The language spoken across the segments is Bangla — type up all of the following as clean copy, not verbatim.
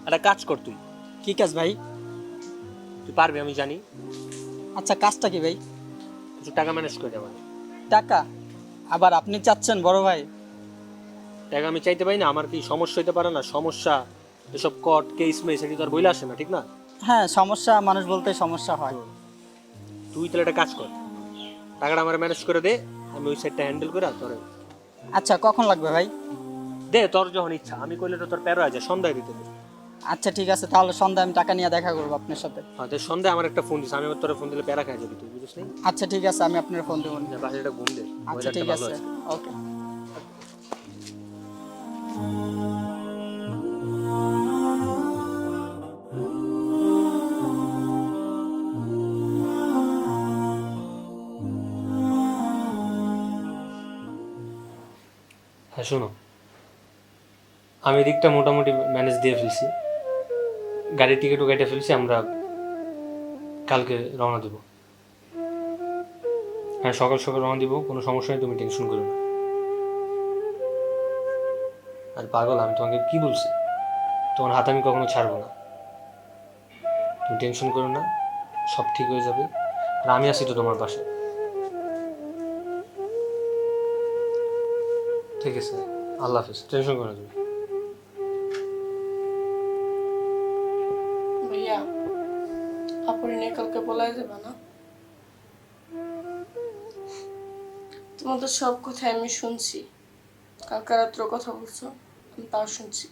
একটা কাজ কর তুই। কি কাজ ভাই? তুই পারবি আমি জানি। আচ্ছা কাজটা কি ভাই? কিছু টাকা ম্যানেজ করে দেওয়া। টাকা? আবার আপনি চাচ্ছেন বড় ভাই? টাকা আমি চাইতে পারি না? আমার কি সমস্যা হইতে পারে না? সমস্যা এসব কট কেস মেস এটি তো আর বইলে আসে না, ঠিক না? হ্যাঁ, সমস্যা মানুষ বলতে সমস্যা হয়। তুই তাহলে একটা কাজ কর, টাকাটা আমার ম্যানেজ করে দে, আমি ওই সাইডটা হ্যান্ডেল করে তোর আচ্ছা কখন লাগবে ভাই? দে, তোর যখন ইচ্ছা। আমি কইলে তো তোর প্যারো আছে, সন্ধ্যায় দিতে দে। আচ্ছা ঠিক আছে, তাহলে সন্ধ্যায় আমি টাকা নিয়ে দেখা করবো আপনার সাথে। হ্যাঁ, সন্ধ্যায় আমার একটা ফোন দিস, আমি তোর ফোন দিলে প্যারা খাই যাবি তুই, বুঝিস নি? আচ্ছা ঠিক আছে, আমি আপনার ফোন দেবো। বাসে একটা ঘুম দে। আচ্ছা ঠিক আছে, ওকে। হ্যাঁ শোনো, আমি এদিকটা মোটামুটি ম্যানেজ দিয়ে ফেলছি, গাড়ির টিকিটও কেটে ফেলছি। আমরা কালকে রওনা দেবো। হ্যাঁ, সকাল সকাল রওনা দিব, কোনো সমস্যা নেই, তুমি টেনশন করো না। আর পাগল, আমি তোমাকে কি বলছি, তোমার হাত আমি কখনো ছাড়বো না। তুমি টেনশন করো না, সব ঠিক হয়ে যাবে। আর আমি আছি তো তোমার পাশে। ঠিক আছে, আল্লাহ হাফিজ, টেনশন করো না তুমি। ভাইয়া, আপুরি নিয়ে কালকে বলাই যাবে না? তোমাদের সব কথা আমি শুনছি, কালকে রাত্রে কথা বলছো, আমি তাও শুনছি।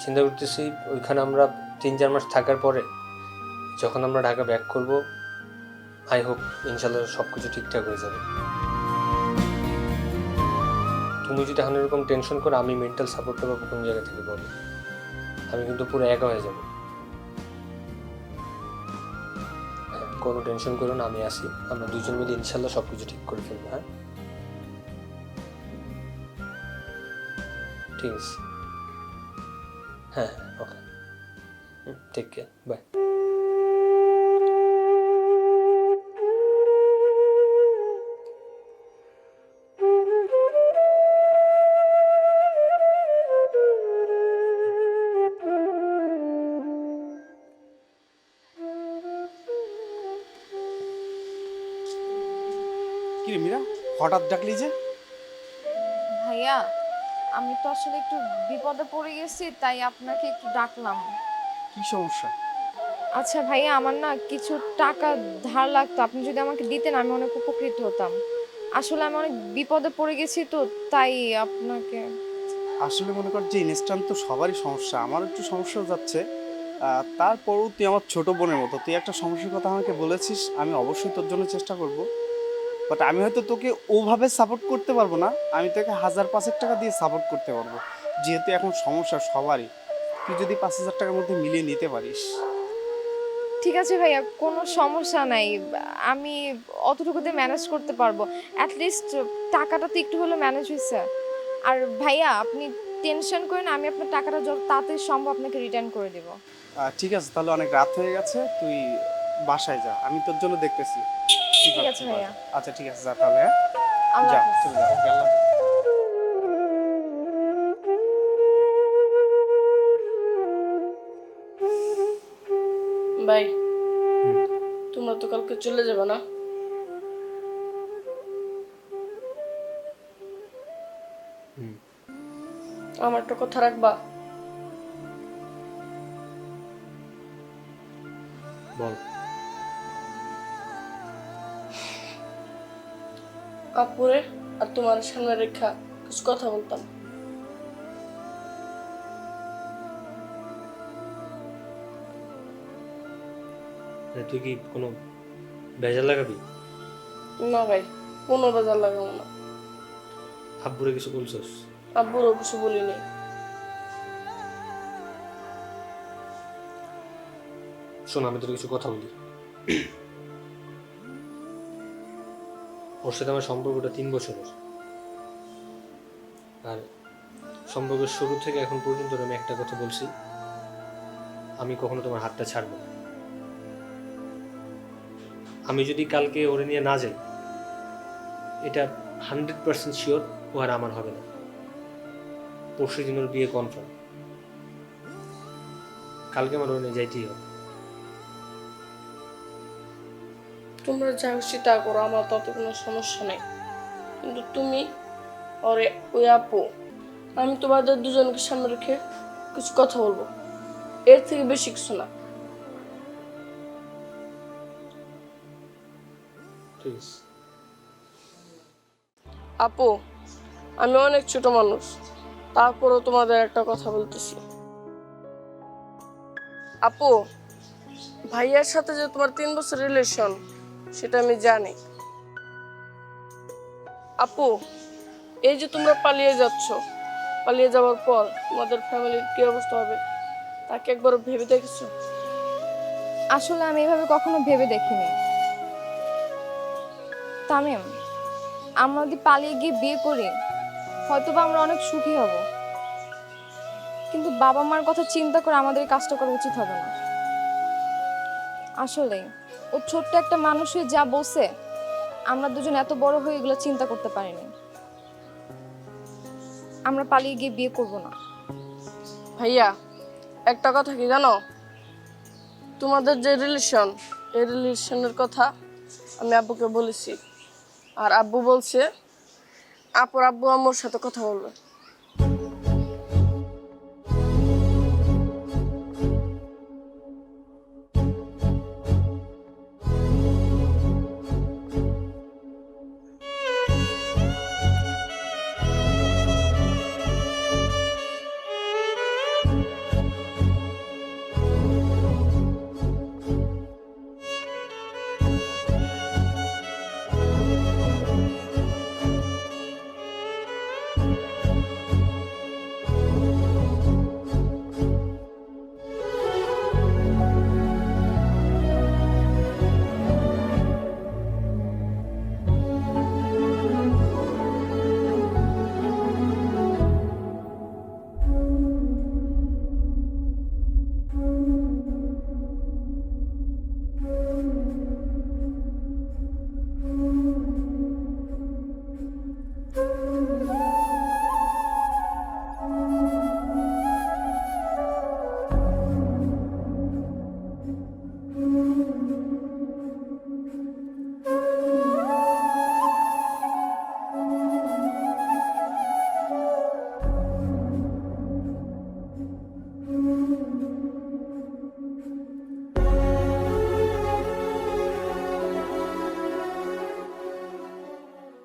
চিন্তা করতেছি ওইখানে আমরা 3-4 মাস থাকার পরে যখন আমরা ঢাকা ব্যাক করব, আই হোপ ইনশাল্লাহ সব কিছু ঠিকঠাক হয়ে যাবে। তুমি যদি এখন এরকম টেনশন করো, আমি মেন্টাল সাপোর্টটা পাবো কোন জায়গা থেকে বলো? আমি কিন্তু পুরো একা হয়ে যাব। হ্যাঁ, কোনো টেনশন করো না, আমি আসি, আমরা দুজন মিলে ইনশাল্লাহ সব কিছু ঠিক করে ফেলবো। হ্যাঁ ঠিক আছে। হ্যাঁ ওকে, টেক কেয়ার, বাই। রে মীরা, হঠাৎ ডাকলি যে? ভাইয়া, আমি তো আসলে একটু বিপদে পড়ে গেছি, তাই আপনাকে একটু ডাকলাম। কি সমস্যা? আচ্ছা ভাইয়া, আমার না কিছু টাকা ধার লাগতো, আপনি যদি আমাকে দিতেন আমি অনেক উপকৃত হতাম। আসলে আমি অনেক বিপদে পড়ে গেছি তো, তাই আপনাকে। আসলে মনে কর যে ইনস্ট্যান্ট তো সবারই সমস্যা, আমার একটু সমস্যা যাচ্ছে। তারপরও তুই আমার ছোট বোনের মতো, তুই একটা সমস্যার কথা আমাকে বলেছিস, আমি অবশ্যই তোর জন্য চেষ্টা করব। বাট আমি হয়তো তোকে ওভাবে সাপোর্ট করতে পারবো না, আমি তোকে 1000-5,000 টাকা দিয়ে সাপোর্ট করতে পারবো, যেহেতু এখন সমস্যা সবারই। তুই যদি 5,000 টাকার মধ্যে মিলিয়ে নিতে পারিস। ঠিক আছে ভাইয়া, কোনো সমস্যা নাই, আমি অতটুকুতে ম্যানেজ করতে পারবো। অ্যাটলিস্ট টাকাটা তো একটু হলেও ম্যানেজ হয়েছে। আর ভাইয়া আপনি টেনশন করেন, আমি আপনার টাকাটা যত তাড়াতাড়ি সম্ভব আপনাকে রিটার্ন করে দেবো। ঠিক আছে, তাহলে অনেক রাত হয়ে গেছে, তুই বাসায় যা, আমি তোর জন্য দেখতেছি। ঠিক আছে ভাইয়া। আচ্ছা ঠিক আছে, যা তাহলে। হ্যাঁ, আল্লাহ যা, হাফেজ। চলে যা। ওকে, আল্লাহ হাফেজ। ভাই, তোমরা তো কালকে চলে যাবে না? হুম। আমার একটা কথা রাখবা? বল। আপুরে আর তোমার সামনে রেখা কিছু কথা বলতাম। তুই কি কোনো বেজার লাগাবি? না ভাই, কোনো বাজার লাগাবো না। আব্বুরে কিছু বলছস? আব্বুরও কিছু বলিনি। শোন, আমি তোর কিছু কথা বলি। ওর সাথে আমার সম্পর্কটা 3 বছরের। আর সম্পর্কের শুরু থেকে এখন পর্যন্ত আমি একটা কথা বলছি, আমি কখনো তোমার হাতটা ছাড়বো না। আমি যদি কালকে ওরে নিয়ে না যাই, এটা 100% শিওর ও আর আমার হবে না। পরশু দিন ওর বিয়ে কনফার্ম। কালকে আমার ওরে নিয়ে যাইতেই হবে। তোমরা যা খুশি তা করো, আমার তাতে কোনো সমস্যা নেই। কিন্তু তুমি ওরে ওই আপু, আমি তোমাদের দুজনকে সামনে রেখে কিছু কথা বলবো, এর থেকে বেশি কিছু না। প্লিজ। আপু, আমি অনেক ছোট মানুষ, তারপরও তোমাদের একটা কথা বলতেছি। আপু, ভাইয়ার সাথে যে তোমার 3 বছর রিলেশন, সেটা আমি জানি। আপু, এই যে তোমরা পালিয়ে যাচ্ছ, পালিয়ে যাওয়ার পর তোমাদের ফ্যামিলির কি অবস্থা হবে তাকে একবার ভেবে দেখেছো? আসলে আমি এভাবে কখনো ভেবে দেখিনি তামিম। আমরা যদি পালিয়ে গিয়ে বিয়ে করি, হয়তোবা আমরা অনেক সুখী হব, কিন্তু বাবা মার কথা চিন্তা করে আমাদের এই কাজটা করা উচিত হবে না। আসলে ও ছোট্ট একটা মানুষ হয়ে যা বলছে, আমরা দুজন এত বড় হয়ে এগুলো চিন্তা করতে পারিনি। আমরা পালিয়ে গিয়ে বিয়ে করব না। ভাইয়া, একটা কথা কি জানো, তোমাদের যে রিলেশন, এই রিলেশনের কথা আমি আব্বুকে বলেছি, আর আব্বু বলছে আপুর আব্বু আম্মুর সাথে কথা বলবে।